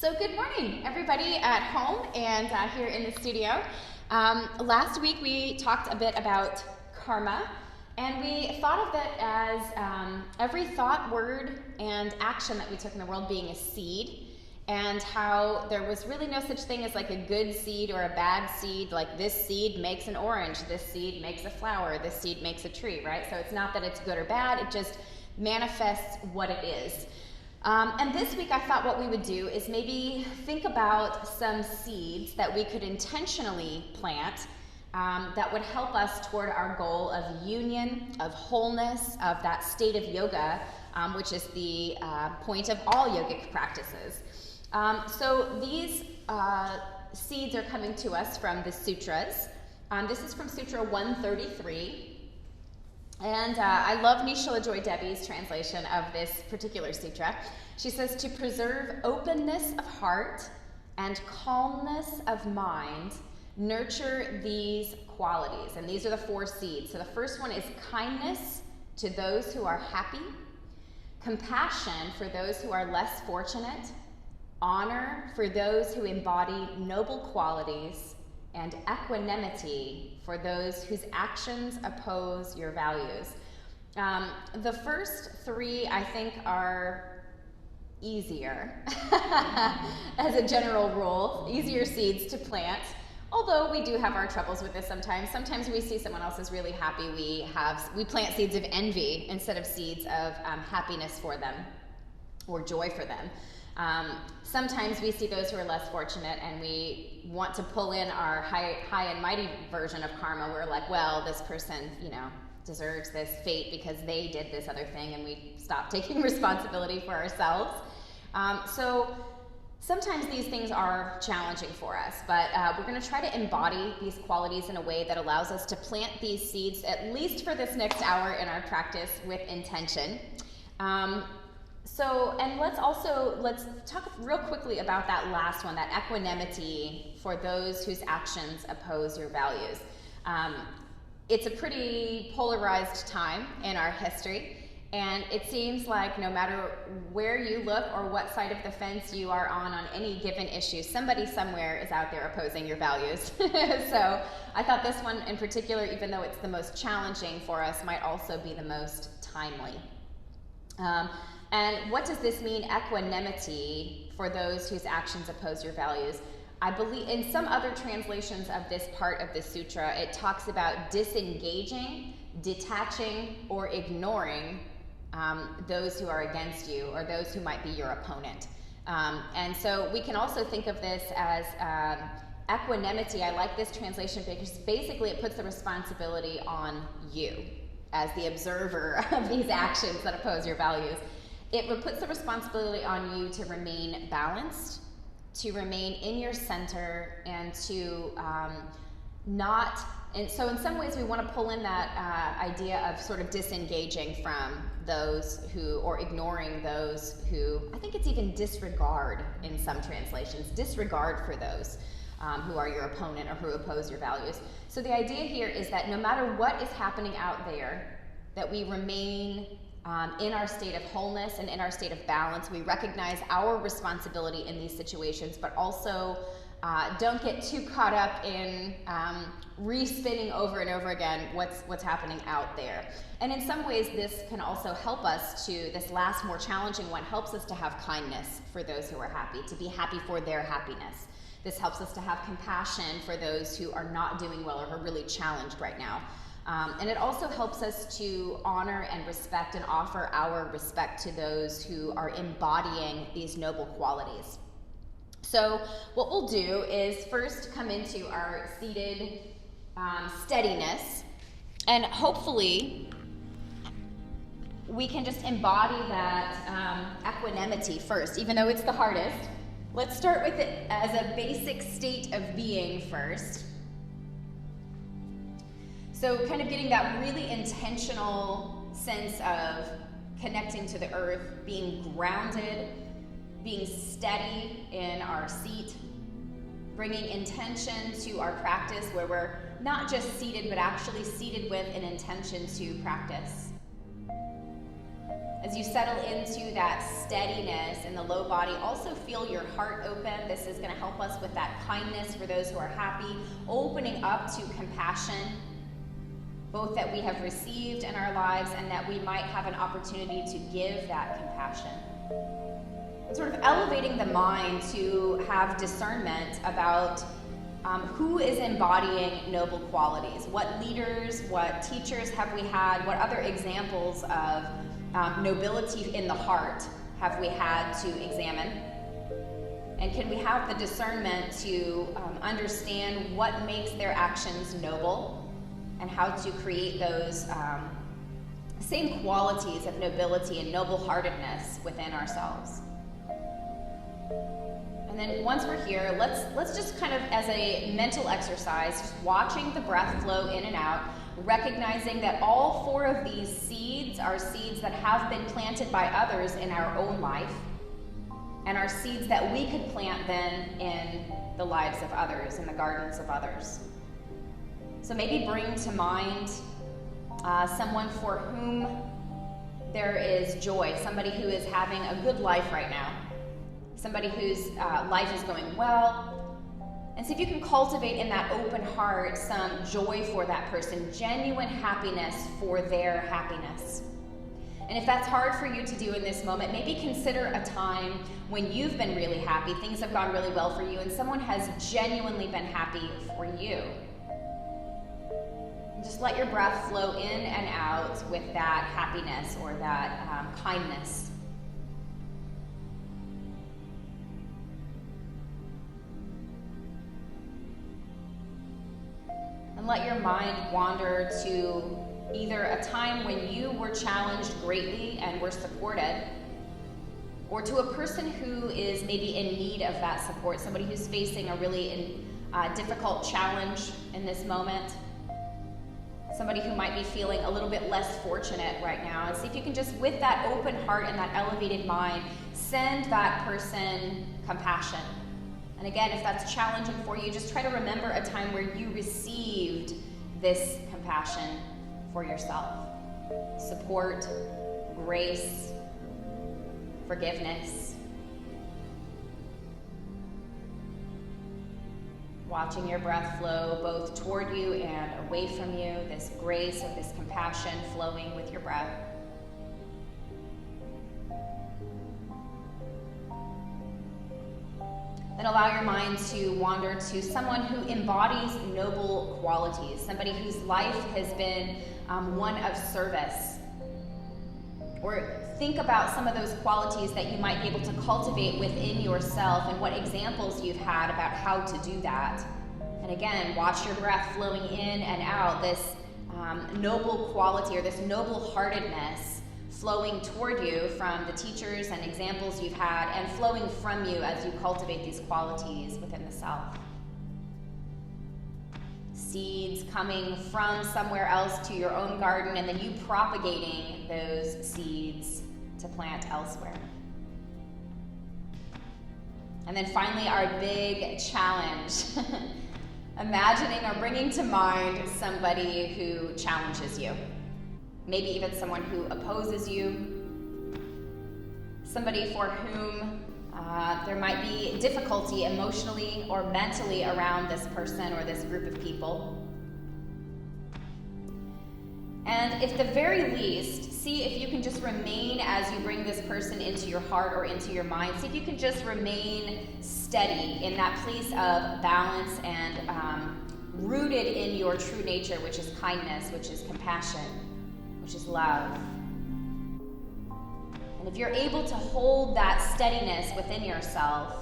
So good morning, everybody at home and here in the studio. Last week we talked a bit about karma, and we thought of it as every thought, word, and action that we took in the world being a seed, and how there was really no such thing as like a good seed or a bad seed. Like this seed makes an orange, this seed makes a flower, this seed makes a tree, right? So it's not that it's good or bad, it just manifests what it is. And this week I thought what we would do is maybe think about some seeds that we could intentionally plant that would help us toward our goal of union, of wholeness, of that state of yoga, which is the point of all yogic practices. So these seeds are coming to us from the sutras. This is from Sutra 133. And I love Nishala Joy Debbie's translation of this particular sutra. She says, to preserve openness of heart and calmness of mind, nurture these qualities. And these are the 4 seeds. So the first one is kindness to those who are happy, compassion for those who are less fortunate, honor for those who embody noble qualities, and equanimity for those whose actions oppose your values. The first 3, I think, are easier as a general rule, easier seeds to plant, although we do have our troubles with this sometimes. Sometimes we see someone else is really happy, we plant seeds of envy instead of seeds of happiness for them or joy for them. Sometimes we see those who are less fortunate and we want to pull in our high and mighty version of karma. We're like, well, this person, deserves this fate because they did this other thing, and we stop taking responsibility for ourselves. So sometimes these things are challenging for us, but we're going to try to embody these qualities in a way that allows us to plant these seeds, at least for this next hour in our practice, with intention. And let's talk real quickly about that last one, that equanimity for those whose actions oppose your values. It's a pretty polarized time in our history, and it seems like no matter where you look or what side of the fence you are on any given issue, somebody somewhere is out there opposing your values. So I thought this one in particular, even though it's the most challenging for us, might also be the most timely. And what does this mean, equanimity for those whose actions oppose your values? I believe in some other translations of this part of the sutra, it talks about disengaging, detaching, or ignoring those who are against you or those who might be your opponent. And so we can also think of this as equanimity. I like this translation because basically it puts the responsibility on you as the observer of these actions that oppose your values. It puts the responsibility on you to remain balanced, to remain in your center, and to and so in some ways we want to pull in that idea of sort of disengaging from those or ignoring those who, I think it's even disregard in some translations, disregard for those who are your opponent or who oppose your values. So the idea here is that no matter what is happening out there, that we remain in our state of wholeness and in our state of balance. We recognize our responsibility in these situations, but also don't get too caught up in re-spinning over and over again what's happening out there. And in some ways, this can also help us this last more challenging one, helps us to have kindness for those who are happy, to be happy for their happiness. This helps us to have compassion for those who are not doing well or who are really challenged right now. And it also helps us to honor and respect and offer our respect to those who are embodying these noble qualities. So what we'll do is first come into our seated steadiness, and hopefully we can just embody that equanimity first, even though it's the hardest. Let's start with it as a basic state of being first. So kind of getting that really intentional sense of connecting to the earth, being grounded, being steady in our seat, bringing intention to our practice where we're not just seated, but actually seated with an intention to practice. As you settle into that steadiness in the low body, also feel your heart open. This is going to help us with that kindness for those who are happy, opening up to compassion, both that we have received in our lives and that we might have an opportunity to give that compassion. And sort of elevating the mind to have discernment about who is embodying noble qualities. What leaders, what teachers have we had? What other examples of nobility in the heart have we had to examine? And can we have the discernment to understand what makes their actions noble and how to create those same qualities of nobility and noble-heartedness within ourselves? And then once we're here, let's just kind of, as a mental exercise, just watching the breath flow in and out, recognizing that all 4 of these seeds are seeds that have been planted by others in our own life, and are seeds that we could plant then in the lives of others, in the gardens of others. So maybe bring to mind someone for whom there is joy, somebody who is having a good life right now, somebody whose life is going well. And see if you can cultivate in that open heart some joy for that person, genuine happiness for their happiness. And if that's hard for you to do in this moment, maybe consider a time when you've been really happy, things have gone really well for you, and someone has genuinely been happy for you. And just let your breath flow in and out with that happiness or that kindness. And let your mind wander to either a time when you were challenged greatly and were supported, or to a person who is maybe in need of that support, somebody who's facing a really difficult challenge in this moment, somebody who might be feeling a little bit less fortunate right now. And see if you can just, with that open heart and that elevated mind, send that person compassion. And again, if that's challenging for you, just try to remember a time where you received this compassion for yourself. Support, grace, forgiveness. Watching your breath flow both toward you and away from you, this grace or this compassion flowing with your breath. Then allow your mind to wander to someone who embodies noble qualities, somebody whose life has been one of service. Or think about some of those qualities that you might be able to cultivate within yourself and what examples you've had about how to do that. And again, watch your breath flowing in and out, this noble quality or this noble-heartedness flowing toward you from the teachers and examples you've had, and flowing from you as you cultivate these qualities within the self. Seeds coming from somewhere else to your own garden, and then you propagating those seeds to plant elsewhere. And then finally, our big challenge. Imagining or bringing to mind somebody who challenges you. Maybe even someone who opposes you, somebody for whom there might be difficulty emotionally or mentally around this person or this group of people. And at the very least, see if you can just remain, as you bring this person into your heart or into your mind, see if you can just remain steady in that place of balance and rooted in your true nature, which is kindness, which is compassion, which is love. And if you're able to hold that steadiness within yourself,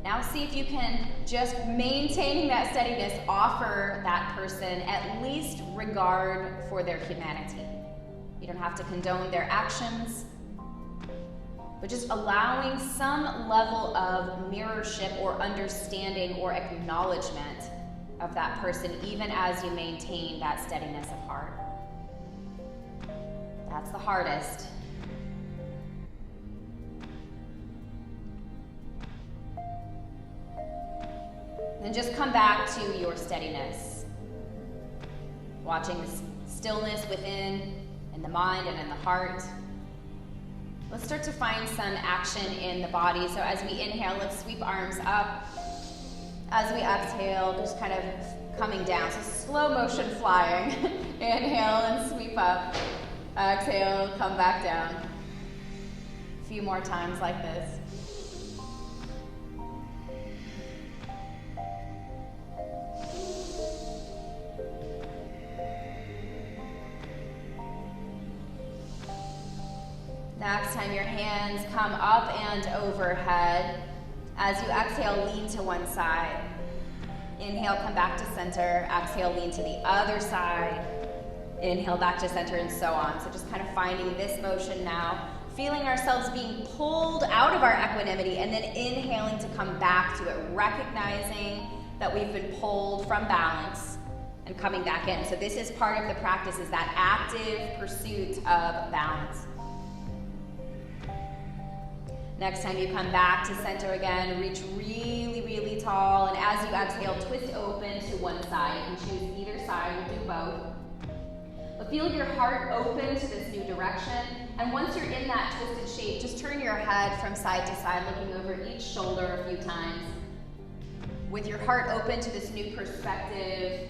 now see if you can, just maintaining that steadiness, offer that person at least regard for their humanity. You don't have to condone their actions, but just allowing some level of mirrorship or understanding or acknowledgement of that person, even as you maintain that steadiness of heart. That's the hardest. Then just come back to your steadiness. Watching the stillness within, in the mind and in the heart. Let's start to find some action in the body. So as we inhale, let's sweep arms up. As we exhale, just kind of coming down. So slow motion flying. Inhale and sweep up. Exhale, come back down. A few more times like this. Next time your hands come up and overhead. As you exhale, lean to one side. Inhale, come back to center. Exhale, lean to the other side. Inhale, back to center, and so on. So just kind of finding this motion now. Feeling ourselves being pulled out of our equanimity and then inhaling to come back to it. Recognizing that we've been pulled from balance and coming back in. So this is part of the practice, is that active pursuit of balance. Next time you come back to center again, reach really, really tall. And as you exhale, twist open to one side. You can choose either side, we'll do both. But feel your heart open to this new direction. And once you're in that twisted shape, just turn your head from side to side, looking over each shoulder a few times. With your heart open to this new perspective,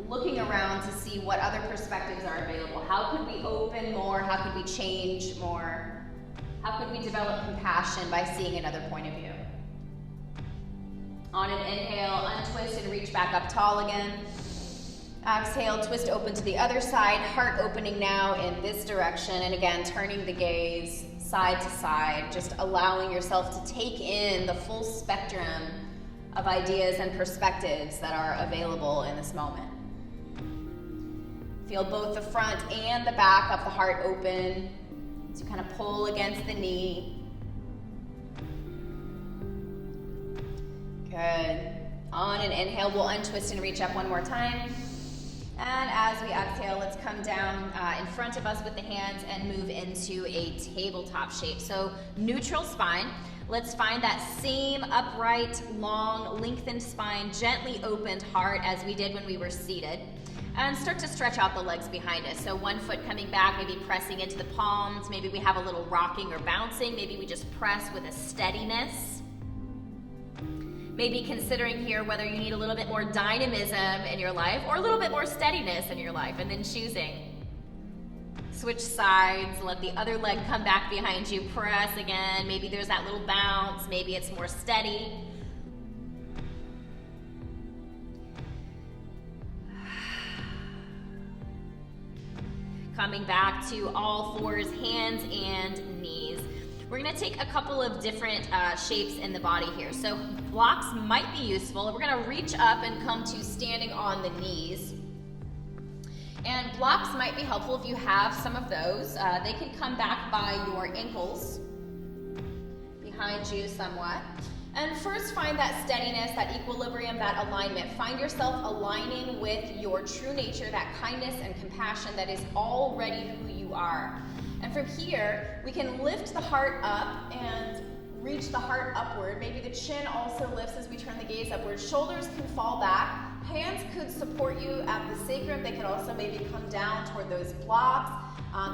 looking around to see what other perspectives are available. How could we open more? How could we change more? How could we develop compassion by seeing another point of view? On an inhale, untwist and reach back up tall again. Exhale, twist open to the other side, heart opening now in this direction. And again, turning the gaze side to side, just allowing yourself to take in the full spectrum of ideas and perspectives that are available in this moment. Feel both the front and the back of the heart open. So kind of pull against the knee. Good. On an inhale, we'll untwist and reach up one more time. And as we exhale, let's come down in front of us with the hands and move into a tabletop shape. So neutral spine. Let's find that same upright, long, lengthened spine, gently opened heart as we did when we were seated. And start to stretch out the legs behind us. So one foot coming back, maybe pressing into the palms. Maybe we have a little rocking or bouncing. Maybe we just press with a steadiness. Maybe considering here whether you need a little bit more dynamism in your life or a little bit more steadiness in your life, and then choosing. Switch sides, let the other leg come back behind you, press again. Maybe there's that little bounce, maybe it's more steady. Coming back to all fours, hands and knees. We're gonna take a couple of different shapes in the body here. So blocks might be useful. We're gonna reach up and come to standing on the knees. And blocks might be helpful if you have some of those. They can come back by your ankles, behind you somewhat. And first find that steadiness, that equilibrium, that alignment. Find yourself aligning with your true nature, that kindness and compassion that is already who you are. And from here, we can lift the heart up and reach the heart upward. Maybe the chin also lifts as we turn the gaze upward. Shoulders can fall back. Hands could support you at the sacrum. They could also maybe come down toward those blocks.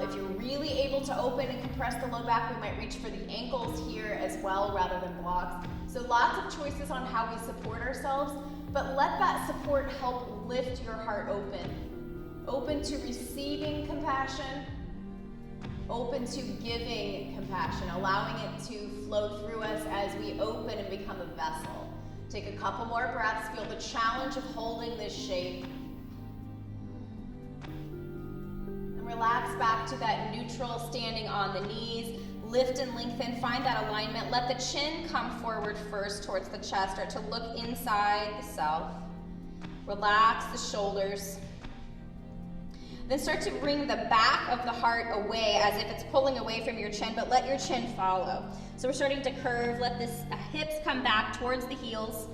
If you're really able to open and compress the low back, we might reach for the ankles here as well rather than blocks. So lots of choices on how we support ourselves, but let that support help lift your heart open. Open to receiving compassion, open to giving compassion, allowing it to flow through us as we open and become a vessel. Take a couple more breaths, feel the challenge of holding this shape. And relax back to that neutral standing on the knees. Lift and lengthen, find that alignment. Let the chin come forward first towards the chest. Start to look inside the self. Relax the shoulders. Then start to bring the back of the heart away as if it's pulling away from your chin, but let your chin follow. So we're starting to curve. Let this hips come back towards the heels.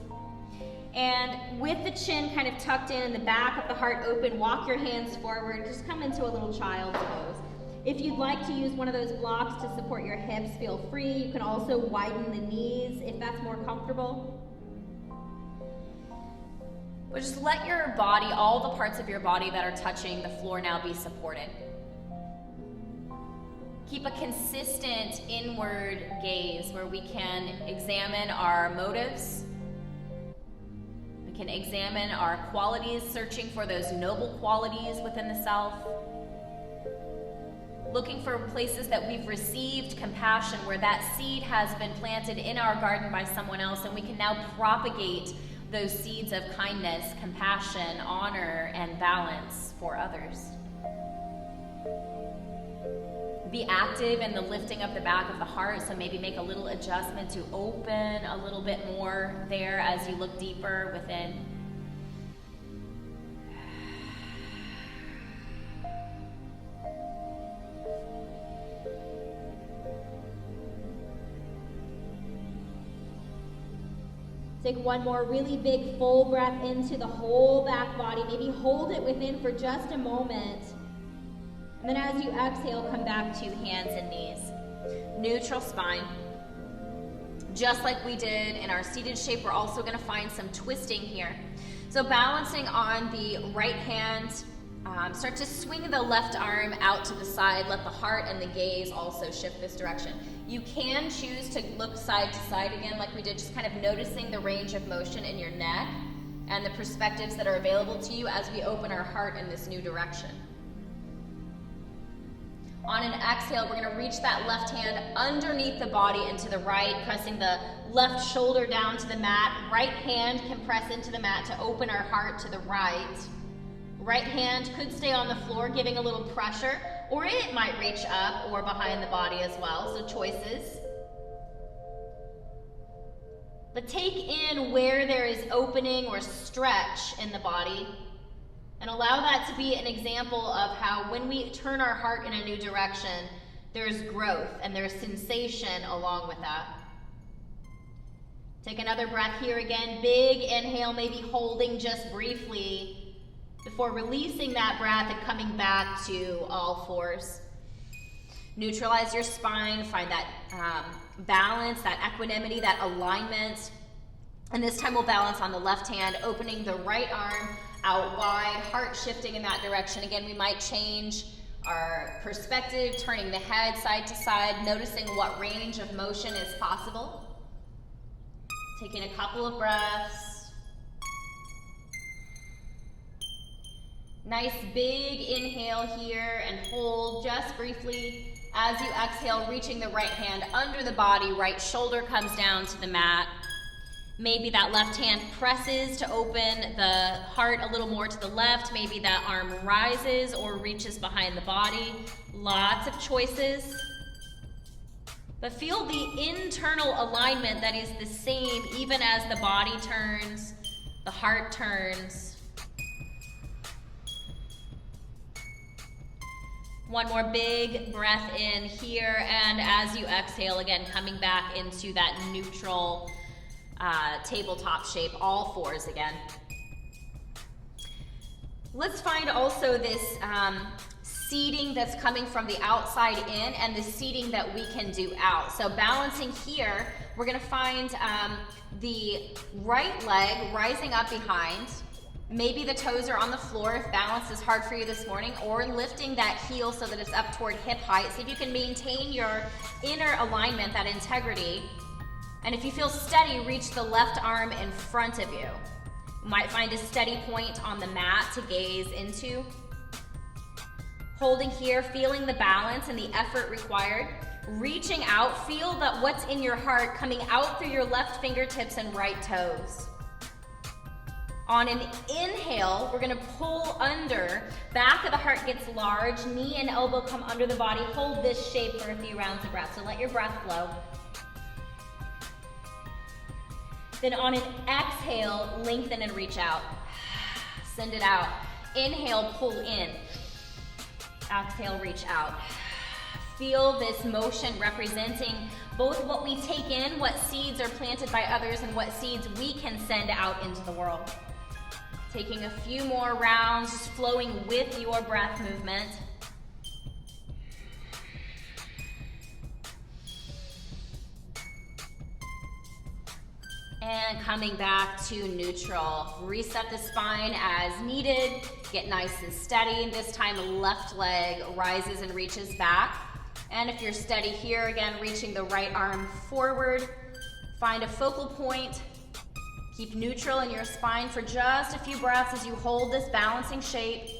And with the chin kind of tucked in and the back of the heart open, walk your hands forward. Just come into a little child's pose. If you'd like to use one of those blocks to support your hips, feel free. You can also widen the knees if that's more comfortable. But just let your body, all the parts of your body that are touching the floor now, be supported. Keep a consistent inward gaze where we can examine our motives. We can examine our qualities, searching for those noble qualities within the self. Looking for places that we've received compassion, where that seed has been planted in our garden by someone else, and we can now propagate those seeds of kindness, compassion, honor, and balance for others. Be active in the lifting of the back of the heart, so maybe make a little adjustment to open a little bit more there as you look deeper within. Take one more really big full breath into the whole back body. Maybe hold it within for just a moment. And then as you exhale, come back to hands and knees. Neutral spine. Just like we did in our seated shape, we're also going to find some twisting here. So balancing on the right hand, start to swing the left arm out to the side. Let the heart and the gaze also shift this direction. You can choose to look side to side again like we did, just kind of noticing the range of motion in your neck and the perspectives that are available to you as we open our heart in this new direction. On an exhale, we're going to reach that left hand underneath the body and to the right, pressing the left shoulder down to the mat. Right hand can press into the mat to open our heart to the right. Right hand could stay on the floor, giving a little pressure, or it might reach up or behind the body as well, so choices. But take in where there is opening or stretch in the body, and allow that to be an example of how when we turn our heart in a new direction, there's growth and there's sensation along with that. Take another breath here again. Big inhale, maybe holding just briefly before releasing that breath and coming back to all fours. Neutralize your spine, find that balance, that equanimity, that alignment. And this time we'll balance on the left hand, opening the right arm out wide, heart shifting in that direction. Again, we might change our perspective, turning the head side to side, noticing what range of motion is possible. Taking a couple of breaths. Nice big inhale here and hold just briefly. As you exhale, reaching the right hand under the body, right shoulder comes down to the mat. Maybe that left hand presses to open the heart a little more to the left. Maybe that arm rises or reaches behind the body. Lots of choices. But feel the internal alignment that is the same even as the body turns, the heart turns. One more big breath in here, and as you exhale, again, coming back into that neutral tabletop shape, all fours again. Let's find also this seating that's coming from the outside in and the seating that we can do out. So balancing here, we're gonna find the right leg rising up behind. Maybe the toes are on the floor if balance is hard for you this morning, or lifting that heel so that it's up toward hip height. See if you can maintain your inner alignment, that integrity. And if you feel steady, reach the left arm in front of you. You might find a steady point on the mat to gaze into. Holding here, feeling the balance and the effort required. Reaching out, feel that what's in your heart coming out through your left fingertips and right toes. On an inhale, we're gonna pull under. Back of the heart gets large, knee and elbow come under the body. Hold this shape for a few rounds of breath, so let your breath flow. Then on an exhale, lengthen and reach out. Send it out. Inhale, pull in. Exhale, reach out. Feel this motion representing both what we take in, what seeds are planted by others, and what seeds we can send out into the world. Taking a few more rounds, just flowing with your breath movement. And coming back to neutral. Reset the spine as needed. Get nice and steady. This time, left leg rises and reaches back. And if you're steady here, again, reaching the right arm forward. Find a focal point. Keep neutral in your spine for just a few breaths as you hold this balancing shape.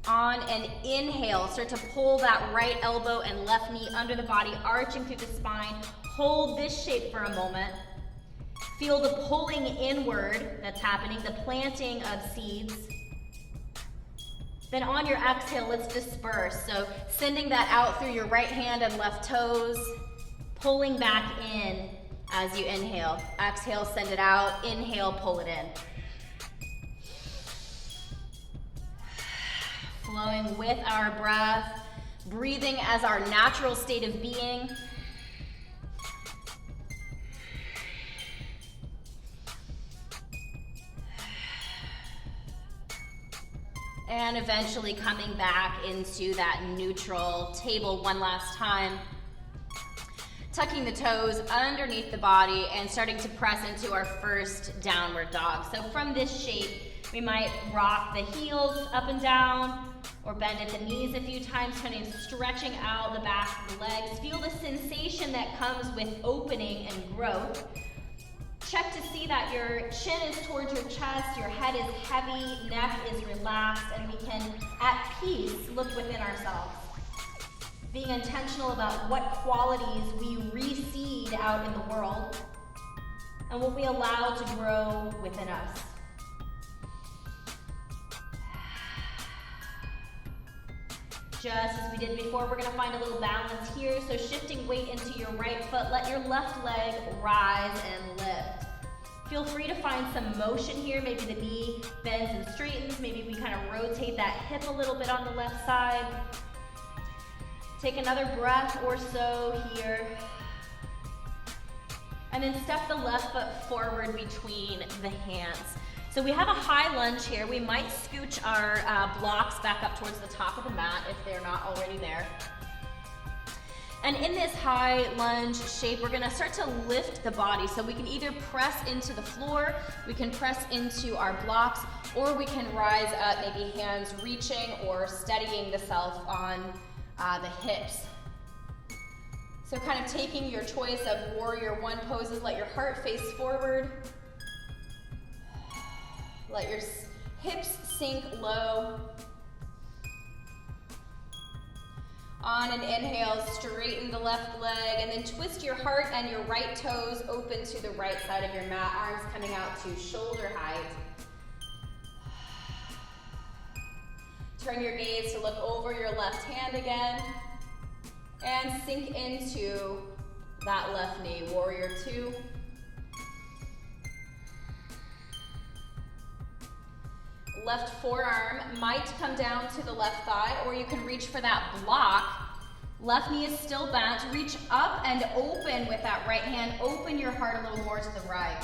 On an inhale, start to pull that right elbow and left knee under the body, arching through the spine. Hold this shape for a moment. Feel the pulling inward that's happening, the planting of seeds. Then on your exhale, let's disperse. So sending that out through your right hand and left toes, pulling back in as you inhale. Exhale, send it out. Inhale, pull it in. Flowing with our breath, breathing as our natural state of being. And eventually coming back into that neutral table one last time. Tucking the toes underneath the body and starting to press into our first downward dog. So from this shape, we might rock the heels up and down or bend at the knees a few times, kind of stretching out the back of the legs. Feel the sensation that comes with opening and growth. Check to see that your chin is towards your chest, your head is heavy, neck is relaxed, and we can, at peace, look within ourselves. Being intentional about what qualities we reseed out in the world and what we allow to grow within us. Just as we did before, we're gonna find a little balance here. So shifting weight into your right foot, let your left leg rise and lift. Feel free to find some motion here. Maybe the knee bends and straightens. Maybe we kind of rotate that hip a little bit on the left side. Take another breath or so here. And then step the left foot forward between the hands. So we have a high lunge here. We might scooch our blocks back up towards the top of the mat if they're not already there. And in this high lunge shape, we're gonna start to lift the body. So we can either press into the floor, we can press into our blocks, or we can rise up, maybe hands reaching or steadying the self on the hips. So kind of taking your choice of warrior one poses, let your heart face forward. Let your hips sink low. On an inhale, straighten the left leg and then twist your heart and your right toes open to the right side of your mat, arms coming out to shoulder height. Turn your gaze to look over your left hand again and sink into that left knee, warrior two. Left forearm might come down to the left thigh, or you can reach for that block. Left knee is still bent. Reach up and open with that right hand. Open your heart a little more to the right.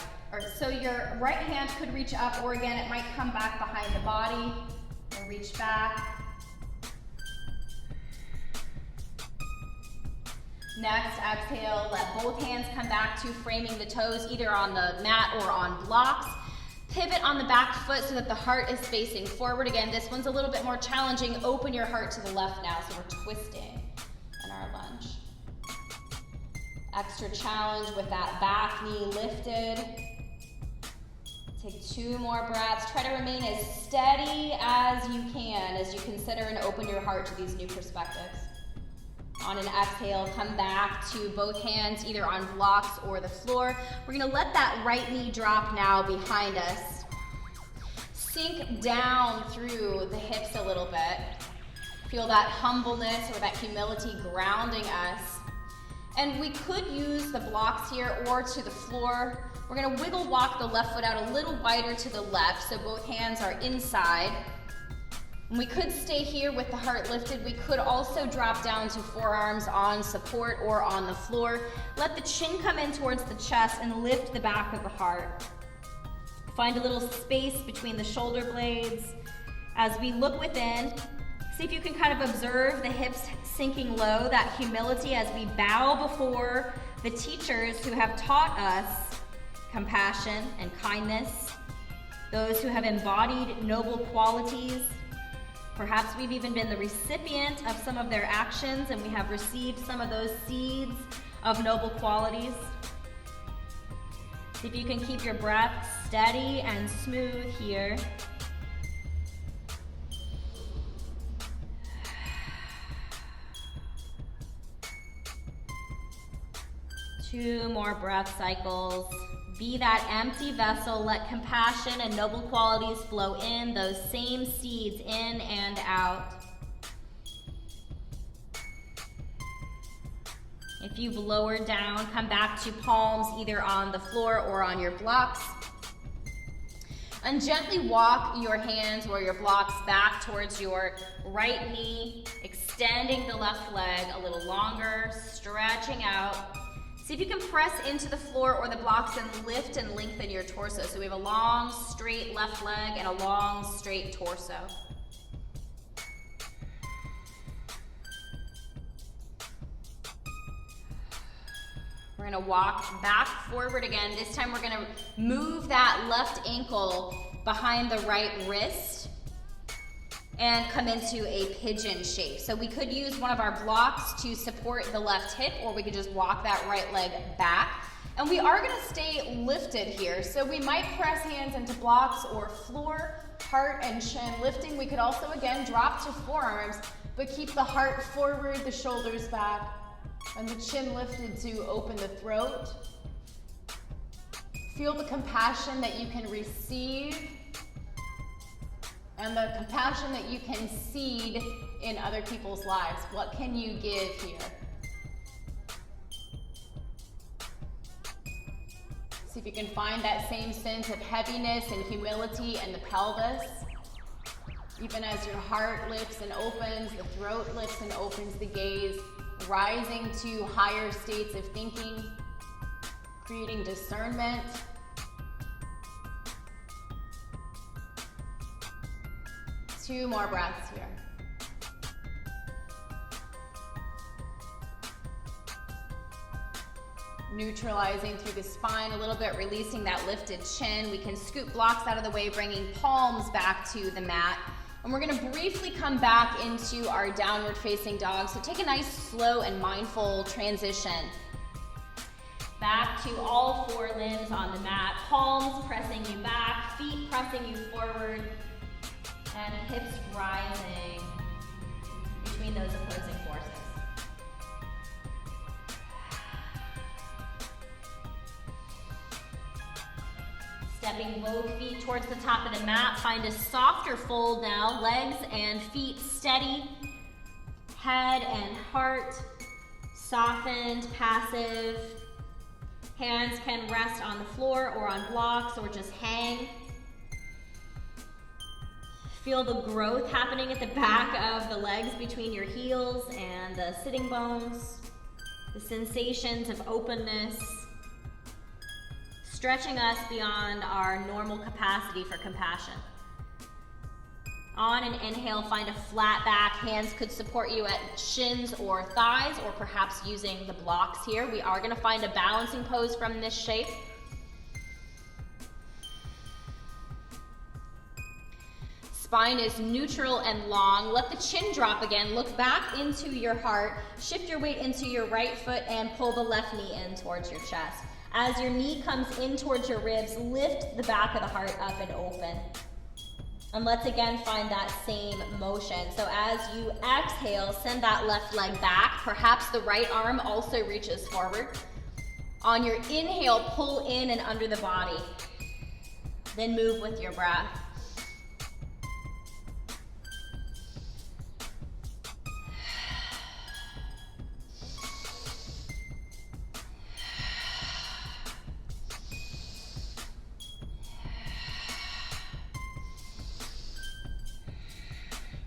So your right hand could reach up, or again, it might come back behind the body and reach back. Next, exhale, let both hands come back to framing the toes, either on the mat or on blocks. Pivot on the back foot so that the heart is facing forward. Again, this one's a little bit more challenging. Open your heart to the left now, so we're twisting in our lunge. Extra challenge with that back knee lifted. Take 2 more breaths. Try to remain as steady as you can as you consider and open your heart to these new perspectives. On an exhale, come back to both hands, either on blocks or the floor. We're gonna let that right knee drop now behind us. Sink down through the hips a little bit. Feel that humbleness or that humility grounding us. And we could use the blocks here or to the floor. We're gonna wiggle walk the left foot out a little wider to the left so both hands are inside. We could stay here with the heart lifted. We could also drop down to forearms on support or on the floor. Let the chin come in towards the chest and lift the back of the heart. Find a little space between the shoulder blades. As we look within, see if you can kind of observe the hips sinking low, that humility as we bow before the teachers who have taught us compassion and kindness, those who have embodied noble qualities. Perhaps we've even been the recipient of some of their actions and we have received some of those seeds of noble qualities. See if you can keep your breath steady and smooth here. Two more breath cycles. Be that empty vessel. Let compassion and noble qualities flow in, those same seeds in and out. If you've lowered down, come back to palms either on the floor or on your blocks. And gently walk your hands or your blocks back towards your right knee, extending the left leg a little longer, stretching out. See if you can press into the floor or the blocks and lift and lengthen your torso. So we have a long, straight left leg and a long, straight torso. We're gonna walk back forward again. This time we're gonna move that left ankle behind the right wrist and come into a pigeon shape. So we could use one of our blocks to support the left hip, or we could just walk that right leg back. And we are gonna stay lifted here. So we might press hands into blocks or floor, heart and chin lifting. We could also, again, drop to forearms, but keep the heart forward, the shoulders back, and the chin lifted to open the throat. Feel the compassion that you can receive and the compassion that you can seed in other people's lives. What can you give here? See if you can find that same sense of heaviness and humility in the pelvis. Even as your heart lifts and opens, the throat lifts and opens, the gaze rising to higher states of thinking, creating discernment. Two more breaths here. Neutralizing through the spine a little bit, releasing that lifted chin. We can scoot blocks out of the way, bringing palms back to the mat. And we're gonna briefly come back into our downward facing dog. So take a nice slow and mindful transition. Back to all four limbs on the mat. Palms pressing you back, feet pressing you forward, and hips rising between those opposing forces. Stepping both feet towards the top of the mat. Find a softer fold now. Legs and feet steady. Head and heart softened, passive. Hands can rest on the floor or on blocks or just hang. Feel the growth happening at the back of the legs between your heels and the sitting bones. The sensations of openness. Stretching us beyond our normal capacity for compassion. On an inhale, find a flat back. Hands could support you at shins or thighs, or perhaps using the blocks here. We are gonna find a balancing pose from this shape. Spine is neutral and long. Let the chin drop again. Look back into your heart. Shift your weight into your right foot and pull the left knee in towards your chest. As your knee comes in towards your ribs, lift the back of the heart up and open. And let's again find that same motion. So as you exhale, send that left leg back. Perhaps the right arm also reaches forward. On your inhale, pull in and under the body. Then move with your breath.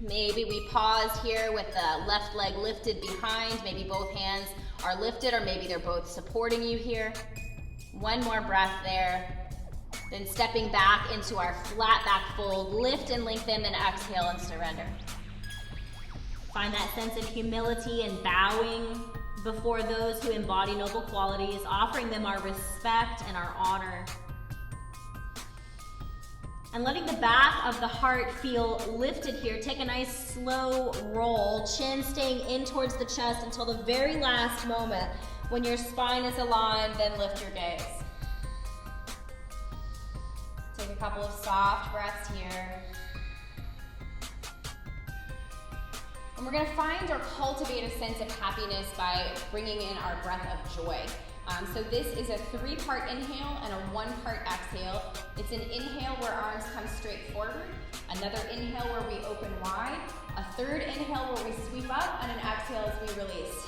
Maybe we pause here with the left leg lifted behind. Maybe both hands are lifted, or maybe they're both supporting you here. One more breath there. Then stepping back into our flat back fold. Lift and lengthen, then exhale and surrender. Find that sense of humility and bowing before those who embody noble qualities, offering them our respect and our honor. And letting the back of the heart feel lifted here. Take a nice slow roll, chin staying in towards the chest until the very last moment. When your spine is aligned, then lift your gaze. Take a couple of soft breaths here. And we're going to find or cultivate a sense of happiness by bringing in our breath of joy. So this is a 3-part inhale and a 1-part exhale. It's an inhale where arms come straight forward, another inhale where we open wide, a third inhale where we sweep up, and an exhale as we release.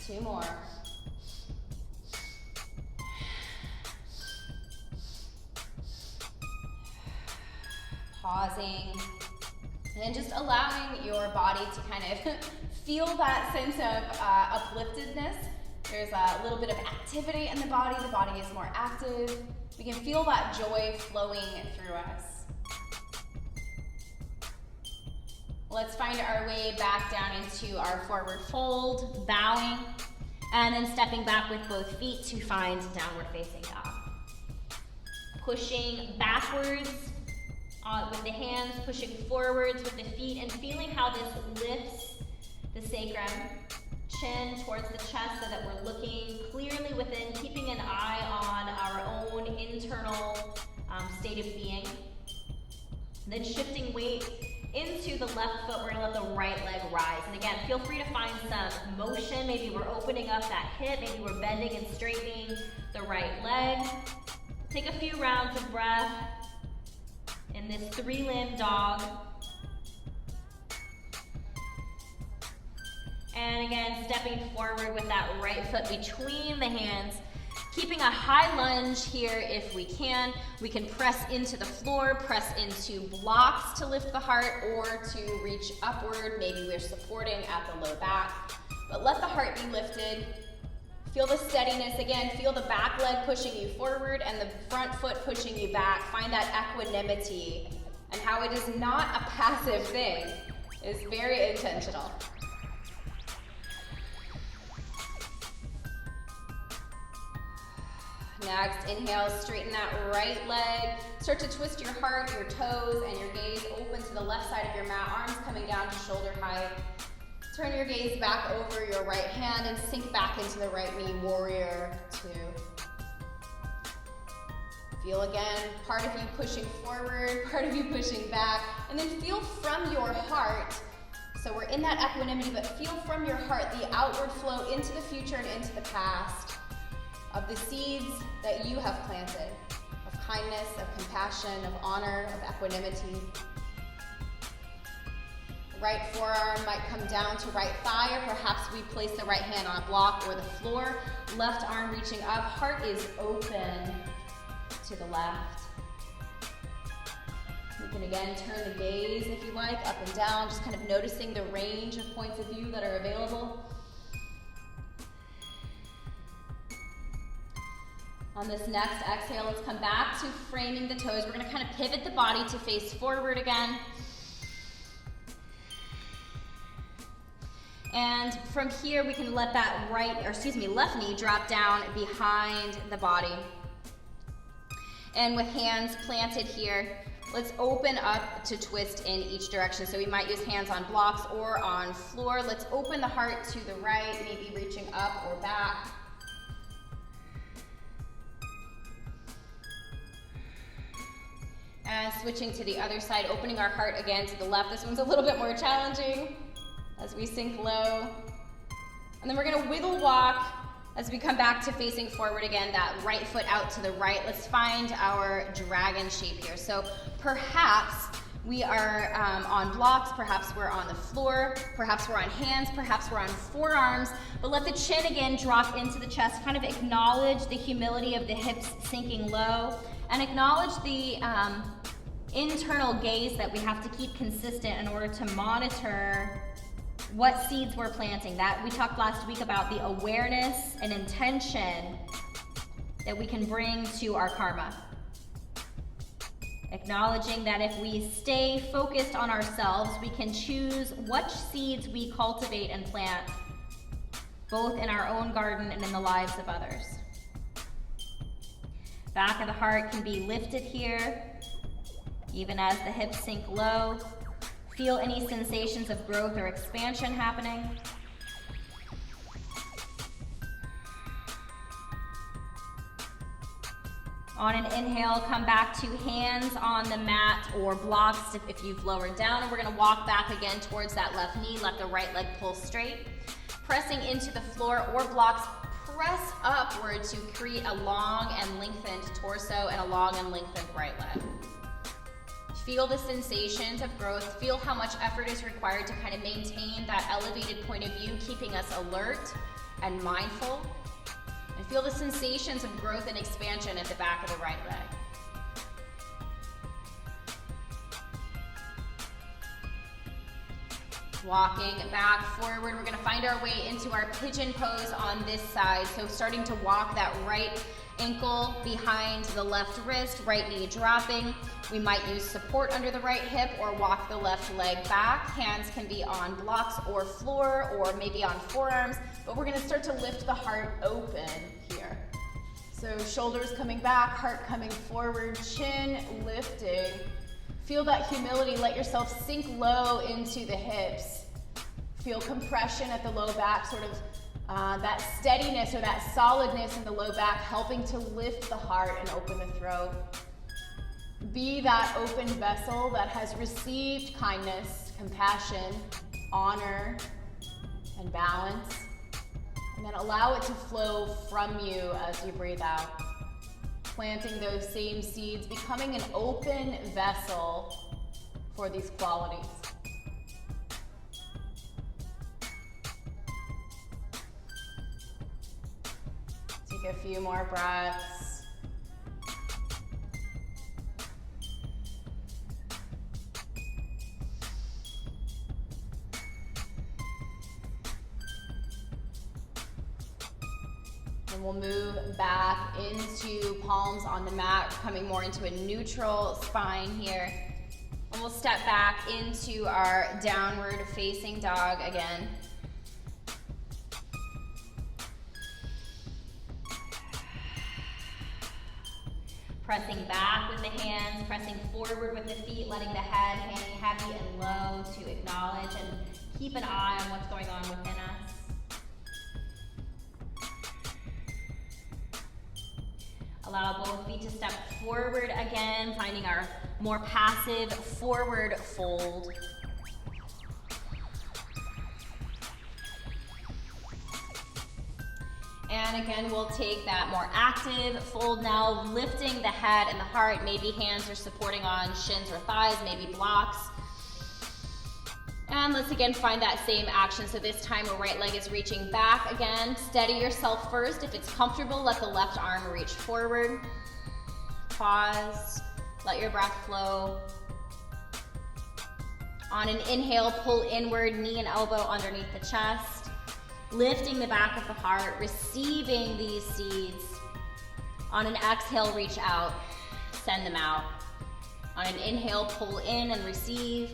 Two more. Pausing, and then just allowing your body to kind of feel that sense of upliftedness. There's a little bit of activity in the body is more active. We can feel that joy flowing through us. Let's find our way back down into our forward fold, bowing, and then stepping back with both feet to find downward facing dog. Pushing backwards with the hands, pushing forwards with the feet, and feeling how this lifts the sacrum, chin towards the chest so that we're looking clearly within, keeping an eye on our own internal state of being. Then shifting weight into the left foot, we're gonna let the right leg rise. And again, feel free to find some motion. Maybe we're opening up that hip, maybe we're bending and straightening the right leg. Take a few rounds of breath in this 3-limb dog. And again, stepping forward with that right foot between the hands, keeping a high lunge here if we can. We can press into the floor, press into blocks to lift the heart, or to reach upward. Maybe we're supporting at the low back. But let the heart be lifted. Feel the steadiness. Again, feel the back leg pushing you forward and the front foot pushing you back. Find that equanimity and how it is not a passive thing. It's very intentional. Next, inhale, straighten that right leg. Start to twist your heart, your toes, and your gaze open to the left side of your mat. Arms coming down to shoulder height. Turn your gaze back over your right hand and sink back into the right knee, warrior 2. Feel again, part of you pushing forward, part of you pushing back, and then feel from your heart. So we're in that equanimity, but feel from your heart the outward flow into the future and into the past of the seeds that you have planted, of kindness, of compassion, of honor, of equanimity. Right forearm might come down to right thigh, or perhaps we place the right hand on a block or the floor. Left arm reaching up, heart is open to the left. You can again turn the gaze, if you like, up and down, just kind of noticing the range of points of view that are available. On this next exhale, let's come back to framing the toes. We're going to kind of pivot the body to face forward again. And from here, we can let that left knee drop down behind the body. And with hands planted here, let's open up to twist in each direction. So we might use hands on blocks or on floor. Let's open the heart to the right, maybe reaching up or back. And switching to the other side, opening our heart again to the left. This one's a little bit more challenging as we sink low. And then we're gonna wiggle walk as we come back to facing forward again, that right foot out to the right. Let's find our dragon shape here. So perhaps we are on blocks, perhaps we're on the floor, perhaps we're on hands, perhaps we're on forearms, but let the chin again drop into the chest, kind of acknowledge the humility of the hips sinking low, and acknowledge the internal gaze that we have to keep consistent in order to monitor what seeds we're planting. That we talked last week about the awareness and intention that we can bring to our karma. Acknowledging that if we stay focused on ourselves, we can choose which seeds we cultivate and plant, both in our own garden and in the lives of others. Back of the heart can be lifted here, even as the hips sink low. Feel any sensations of growth or expansion happening. On an inhale, come back to hands on the mat or blocks if you've lowered down. And we're gonna walk back again towards that left knee, let the right leg pull straight. Pressing into the floor or blocks, press upward to create a long and lengthened torso and a long and lengthened right leg. Feel the sensations of growth. Feel how much effort is required to kind of maintain that elevated point of view, keeping us alert and mindful. And feel the sensations of growth and expansion at the back of the right leg. Walking back forward, we're gonna find our way into our pigeon pose on this side. So starting to walk that right ankle behind the left wrist, right knee dropping. We might use support under the right hip or walk the left leg back. Hands can be on blocks or floor or maybe on forearms, but we're gonna start to lift the heart open here. So shoulders coming back, heart coming forward, chin lifting. Feel that humility, let yourself sink low into the hips. Feel compression at the low back, sort of that steadiness or that solidness in the low back, helping to lift the heart and open the throat. Be that open vessel that has received kindness, compassion, honor, and balance. And then allow it to flow from you as you breathe out. Planting those same seeds, becoming an open vessel for these qualities. Take a few more breaths. And we'll move back into palms on the mat, coming more into a neutral spine here. And we'll step back into our downward facing dog again. Pressing back with the hands, pressing forward with the feet, letting the head hang heavy and low to acknowledge and keep an eye on what's going on within us. Allow both feet to step forward again, finding our more passive forward fold. And again, we'll take that more active fold now, lifting the head and the heart. Maybe hands are supporting on shins or thighs, maybe blocks. And let's again find that same action. So this time our right leg is reaching back again. Steady yourself first. If it's comfortable, let the left arm reach forward. Pause, let your breath flow. On an inhale, pull inward, knee and elbow underneath the chest. Lifting the back of the heart, receiving these seeds. On an exhale, reach out, send them out. On an inhale, pull in and receive.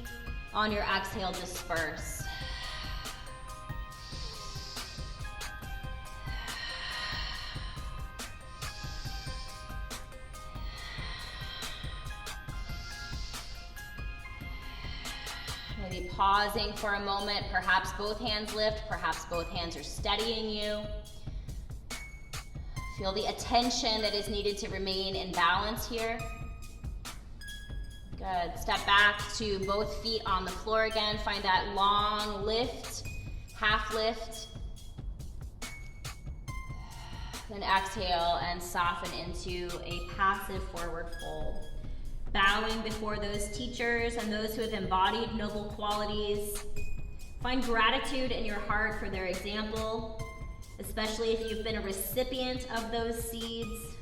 On your exhale, disperse. Maybe pausing for a moment, perhaps both hands lift, perhaps both hands are steadying you. Feel the attention that is needed to remain in balance here. Good. Step back to both feet on the floor again. Find that long lift, half lift. Then exhale and soften into a passive forward fold. Bowing before those teachers and those who have embodied noble qualities. Find gratitude in your heart for their example, especially if you've been a recipient of those seeds.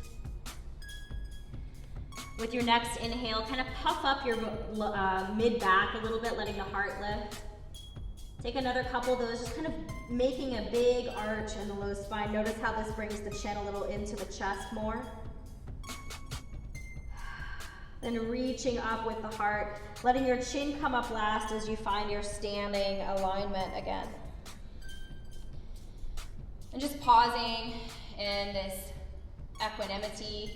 With your next inhale, kind of puff up your mid-back a little bit, letting the heart lift. Take another couple of those, just kind of making a big arch in the low spine. Notice how this brings the chin a little into the chest more. Then reaching up with the heart, letting your chin come up last as you find your standing alignment again. And just pausing in this equanimity.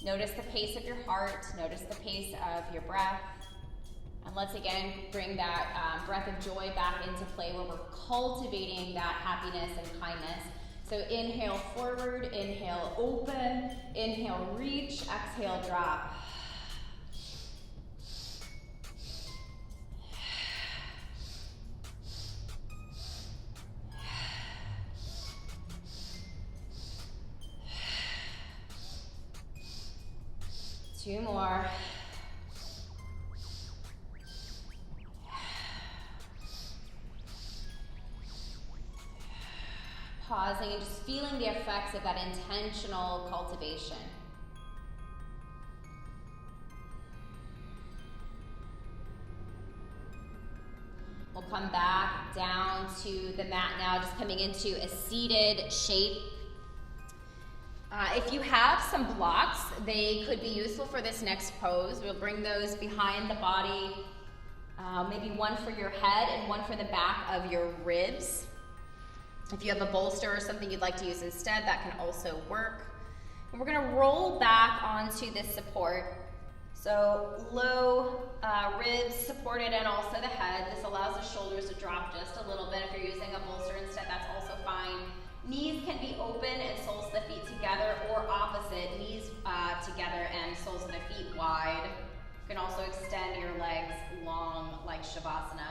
Notice the pace of your heart, notice the pace of your breath. And let's again bring that breath of joy back into play where we're cultivating that happiness and kindness. So inhale forward, inhale open, inhale reach, exhale drop. Two more. Pausing and just feeling the effects of that intentional cultivation. We'll come back down to the mat now, just coming into a seated shape. If you have some blocks, they could be useful for this next pose. We'll bring those behind the body, maybe one for your head and one for the back of your ribs. If you have a bolster or something you'd like to use instead, that can also work. And we're gonna roll back onto this support. So low ribs supported and also the head. This allows the shoulders to drop just a little bit. If you're using a bolster instead, that's also fine. Knees can be open and soles of the feet together, or opposite, knees together and soles of the feet wide. You can also extend your legs long like Shavasana.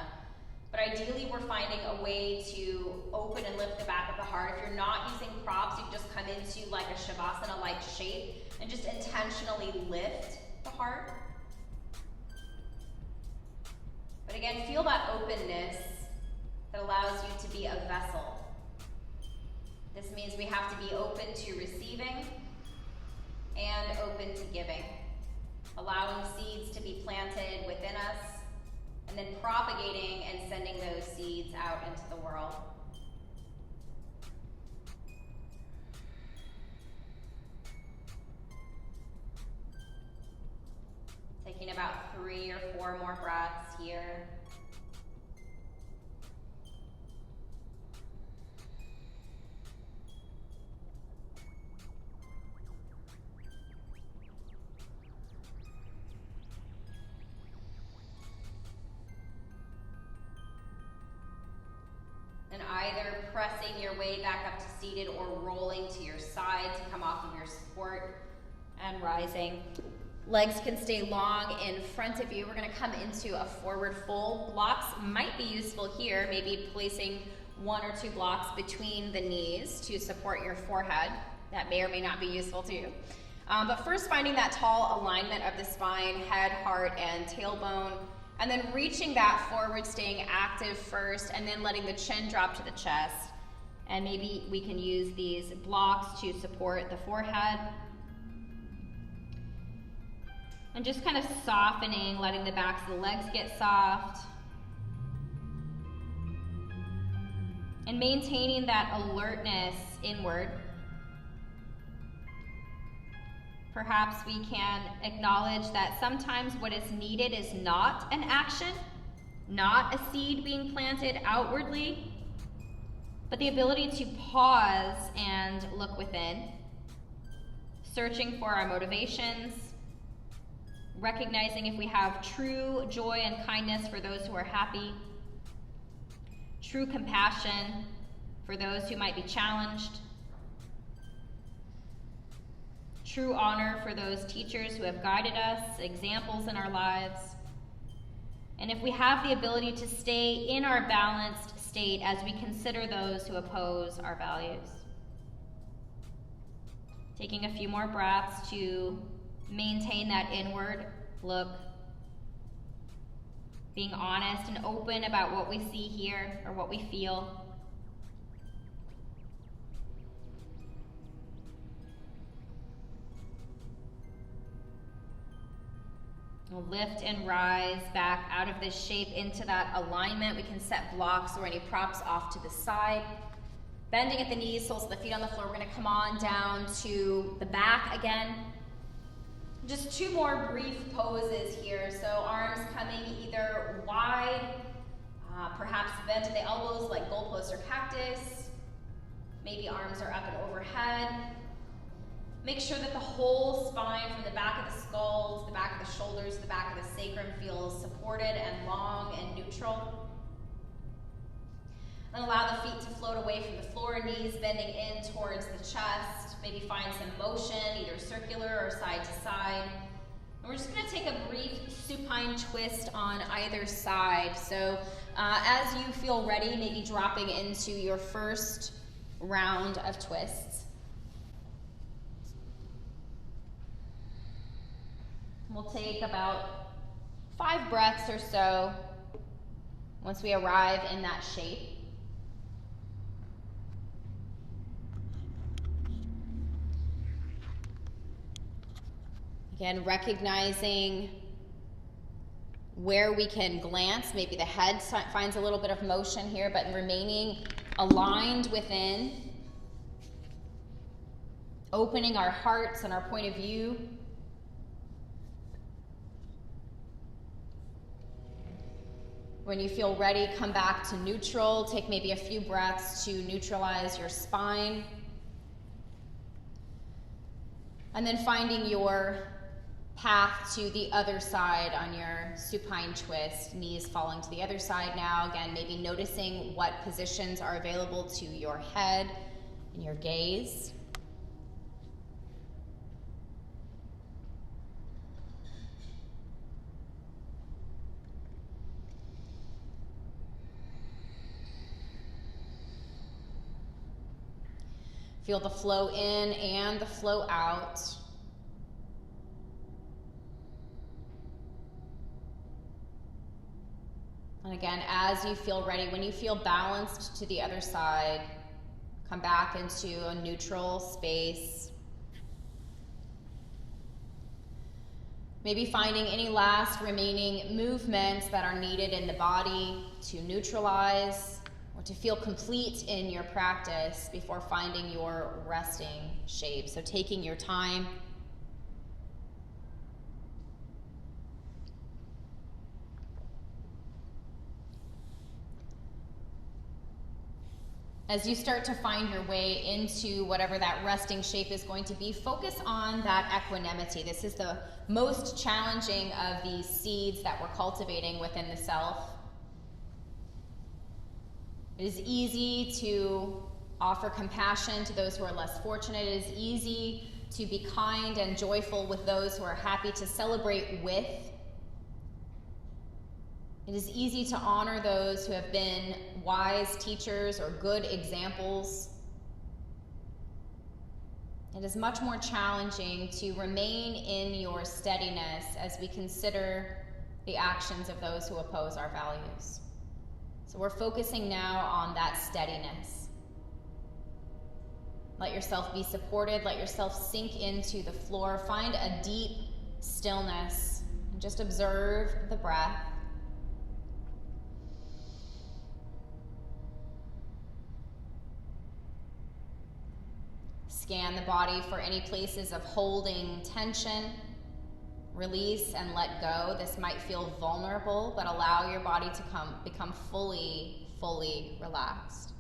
But ideally, we're finding a way to open and lift the back of the heart. If you're not using props, you can just come into like a Shavasana-like shape and just intentionally lift the heart. But again, feel that openness that allows you to be a vessel. This means we have to be open to receiving and open to giving, allowing seeds to be planted within us, and then propagating and sending those seeds out into the world. Taking about 3 or 4 more breaths here. Either pressing your way back up to seated or rolling to your side to come off of your support and rising. Legs can stay long in front of you. We're going to come into a forward fold. Blocks might be useful here, maybe placing 1 or 2 blocks between the knees to support your forehead. That may or may not be useful to you. But first, finding that tall alignment of the spine, head, heart, and tailbone. And then reaching that forward, staying active first, and then letting the chin drop to the chest. And maybe we can use these blocks to support the forehead. And just kind of softening, letting the backs of the legs get soft. And maintaining that alertness inward. Perhaps we can acknowledge that sometimes what is needed is not an action, not a seed being planted outwardly, but the ability to pause and look within, searching for our motivations, recognizing if we have true joy and kindness for those who are happy, true compassion for those who might be challenged, true honor for those teachers who have guided us, examples in our lives. And if we have the ability to stay in our balanced state as we consider those who oppose our values. Taking a few more breaths to maintain that inward look. Being honest and open about what we see here or what we feel. We'll lift and rise back out of this shape into that alignment. We can set blocks or any props off to the side. Bending at the knees, soles of the feet on the floor. We're going to come on down to the back again. Just 2 more brief poses here. So arms coming either wide, perhaps bent at the elbows like goalpost or cactus. Maybe arms are up and overhead. Make sure that the whole spine from the back of the skull to the back of the shoulders, the back of the sacrum feels supported and long and neutral. Then allow the feet to float away from the floor, knees bending in towards the chest. Maybe find some motion, either circular or side to side. And we're just going to take a brief supine twist on either side. So as you feel ready, maybe dropping into your first round of twists. We'll take about 5 breaths or so once we arrive in that shape. Again, recognizing where we can glance. Maybe the head finds a little bit of motion here, but remaining aligned within. Opening our hearts and our point of view. When you feel ready, come back to neutral. Take maybe a few breaths to neutralize your spine. And then finding your path to the other side on your supine twist, knees falling to the other side now. Again, maybe noticing what positions are available to your head and your gaze. Feel the flow in and the flow out. And again, as you feel ready, when you feel balanced to the other side, come back into a neutral space. Maybe finding any last remaining movements that are needed in the body to neutralize or to feel complete in your practice before finding your resting shape. So taking your time. As you start to find your way into whatever that resting shape is going to be, focus on that equanimity. This is the most challenging of these seeds that we're cultivating within the self. It is easy to offer compassion to those who are less fortunate. It is easy to be kind and joyful with those who are happy to celebrate with. It is easy to honor those who have been wise teachers or good examples. It is much more challenging to remain in your steadiness as we consider the actions of those who oppose our values. So we're focusing now on that steadiness. Let yourself be supported. Let yourself sink into the floor. Find a deep stillness and just observe the breath. Scan the body for any places of holding tension. Release and let go. This might feel vulnerable, but allow your body to become fully relaxed.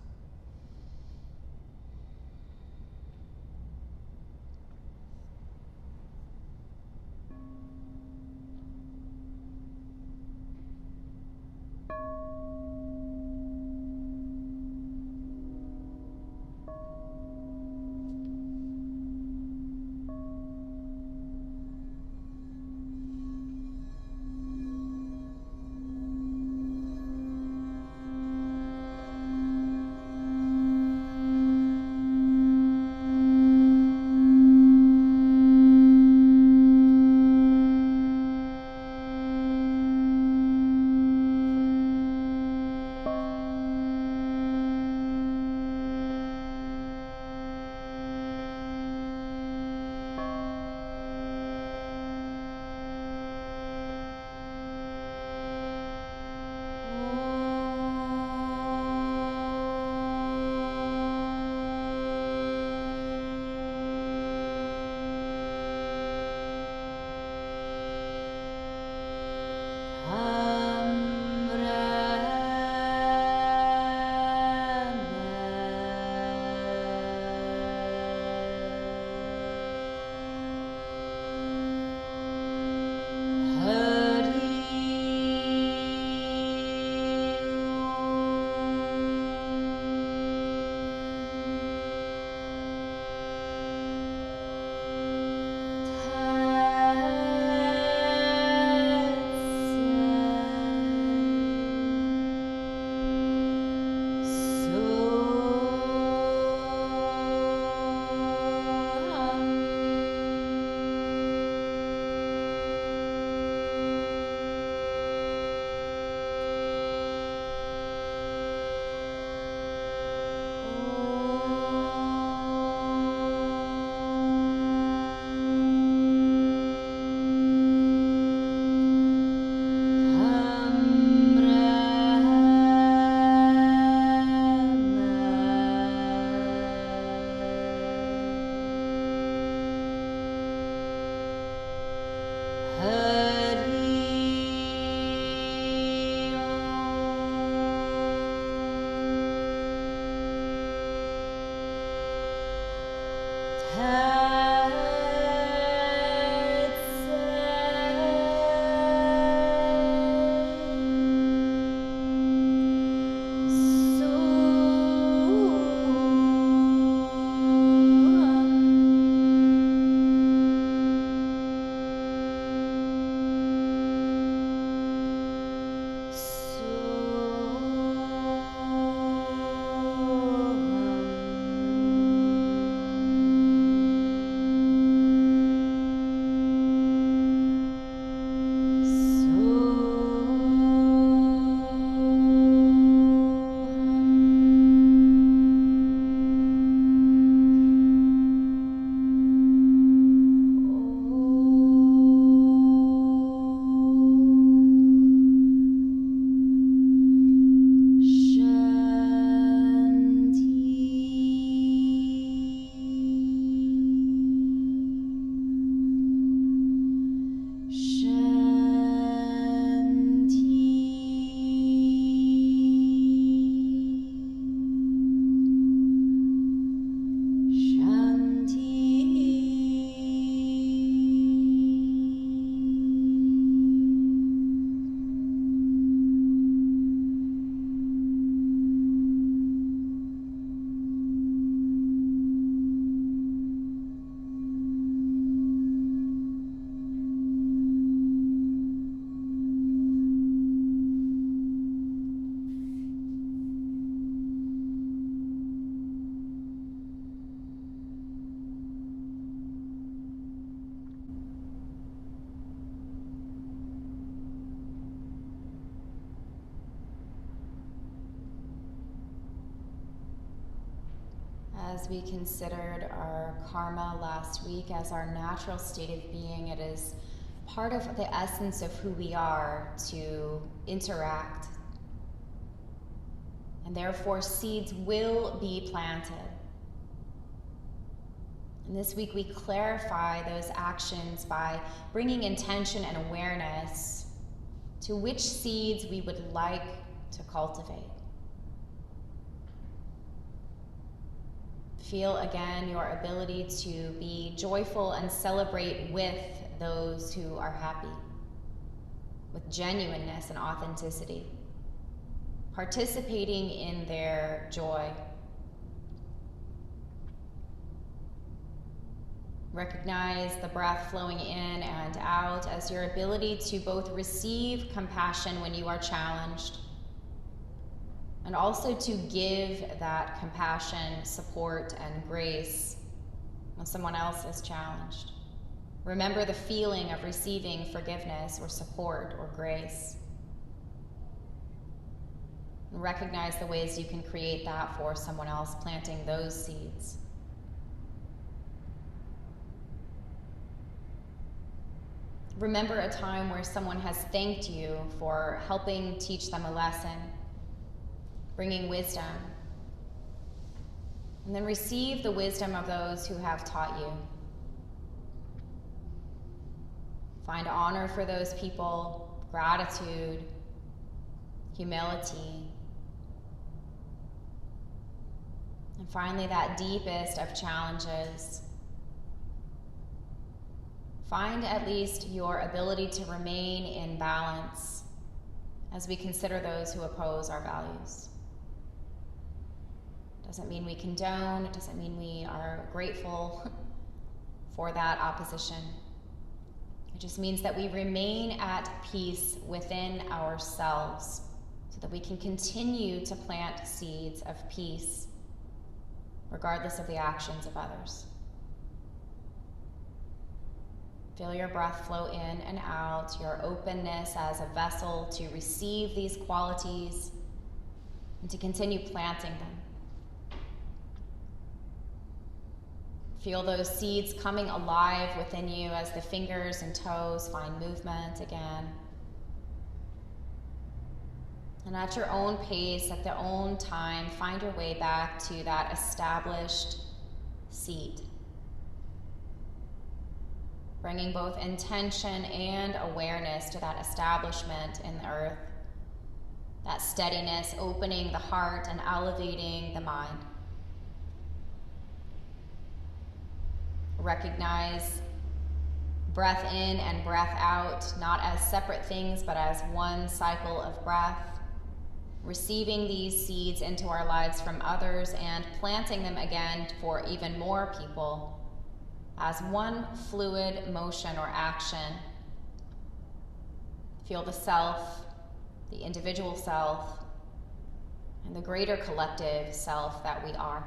As we considered our karma last week as our natural state of being, it is part of the essence of who we are to interact. And therefore, seeds will be planted. And this week we clarify those actions by bringing intention and awareness to which seeds we would like to cultivate. Feel again your ability to be joyful and celebrate with those who are happy, with genuineness and authenticity, participating in their joy. Recognize the breath flowing in and out as your ability to both receive compassion when you are challenged and also to give that compassion, support, and grace when someone else is challenged. Remember the feeling of receiving forgiveness or support or grace. And recognize the ways you can create that for someone else, planting those seeds. Remember a time where someone has thanked you for helping teach them a lesson, bringing wisdom. And then receive the wisdom of those who have taught you. Find honor for those people, gratitude, humility. And finally, that deepest of challenges. Find at least your ability to remain in balance as we consider those who oppose our values. Doesn't mean we condone, it doesn't mean we are grateful for that opposition. It just means that we remain at peace within ourselves so that we can continue to plant seeds of peace regardless of the actions of others. Feel your breath flow in and out, your openness as a vessel to receive these qualities and to continue planting them. Feel those seeds coming alive within you as the fingers and toes find movement again. And at your own pace, at their own time, find your way back to that established seat. Bringing both intention and awareness to that establishment in the earth. That steadiness, opening the heart and elevating the mind. recognize breath in and breath out, not as separate things, but as one cycle of breath. Receiving these seeds into our lives from others and planting them again for even more people as one fluid motion or action. Feel the self, the individual self, and the greater collective self that we are.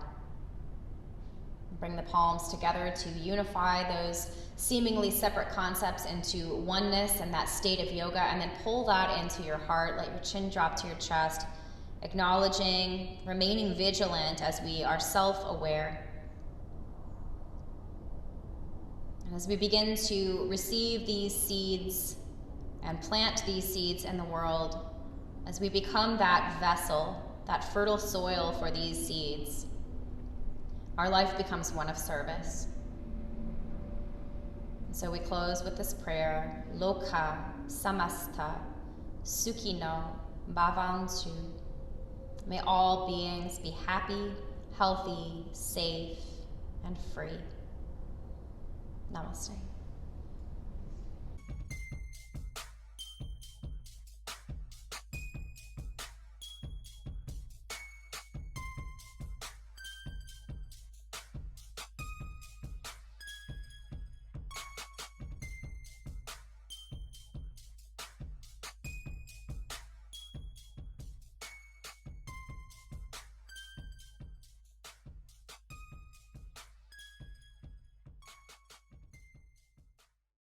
Bring the palms together to unify those seemingly separate concepts into oneness and that state of yoga, and then pull that into your heart. Let your chin drop to your chest, acknowledging, remaining vigilant as we are self-aware. And as we begin to receive these seeds and plant these seeds in the world, as we become that vessel, that fertile soil for these seeds, our life becomes one of service. And so we close with this prayer, Loka Samasta Sukhino Bhavantu. May all beings be happy, healthy, safe, and free. Namaste.